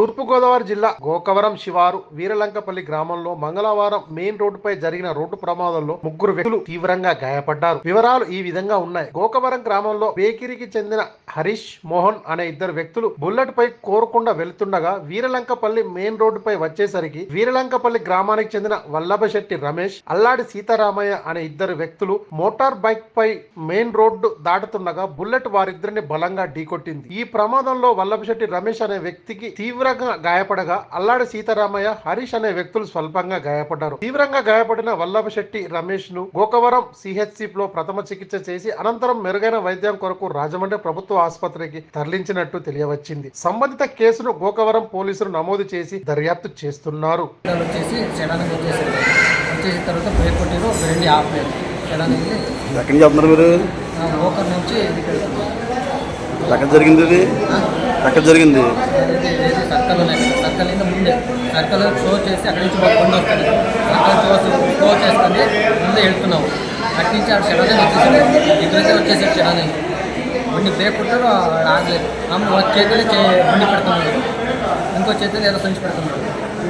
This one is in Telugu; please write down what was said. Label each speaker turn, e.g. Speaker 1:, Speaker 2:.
Speaker 1: తూర్పుగోదావరి జిల్లా గోకవరం శివారు వీరలంకపల్లి గ్రామంలో మంగళవారం మెయిన్ రోడ్డుపై జరిగిన రోడ్డు ప్రమాదంలో ముగ్గురు వ్యక్తులు తీవ్రంగా గాయపడ్డారు. వివరాలు ఈ విధంగా ఉన్నాయి. గోకవరం గ్రామంలో బేకిరికి చెందిన హరీష్, మోహన్ అనే ఇద్దరు వ్యక్తులు బుల్లెట్ పై కోరకుండా వెళ్తుండగా వీరలంకపల్లి మెయిన్ రోడ్డుపై వచ్చేసరికి వీరలంకపల్లి గ్రామానికి చెందిన వల్లభశెట్టి రమేష్, అల్లాడి సీతారామయ్య అనే ఇద్దరు వ్యక్తులు మోటార్ బైక్ పై మెయిన్ రోడ్డు దాటుతుండగా బుల్లెట్ వారిద్దరిని బలంగా ఢీకొట్టింది. ఈ ప్రమాదంలో వల్లభశెట్టి రమేష్ అనే వ్యక్తికి తీవ్రంగా గాయపడగా అల్లాడి సీతారామయ్య, హరీష్ అనే వ్యక్తులు స్వల్పంగా గాయపడ్డారు. తీవ్రంగా గాయపడిన వల్లభశెట్టి రమేష్ ను గోకవరం సిహెచ్సిలో ప్రథమ చికిత్స చేసి అనంతరం మెరుగైన వైద్యం కొరకు రాజమండ్రి ప్రభుత్వ ఆసుపత్రికి తరలించినట్టు తెలియవచ్చింది. సంబంధిత కేసును గోకవరం పోలీసులు నమోదు చేసి దర్యాప్తు చేస్తున్నారు.
Speaker 2: ఎక్కడ జరిగింది?
Speaker 3: సర్కల్ ముందే సర్కల్ షో చేసి అక్కడి నుంచి మాకు కొండ వస్తుంది. సర్కల్ షో చేసుకొని ముందే వెళ్తున్నాము. అక్కడి నుంచి ఆడ చెడనే వచ్చేసాడు. ఇద్దరైతే వచ్చేసాడు చెడనే. బండి బ్రేక్ కొట్టాడు, ఆగలేదు. చేతులే బండి పెడుతున్నాడు, ఇంకో చేతులు ఏదో సంచి పెడుతున్నాడు.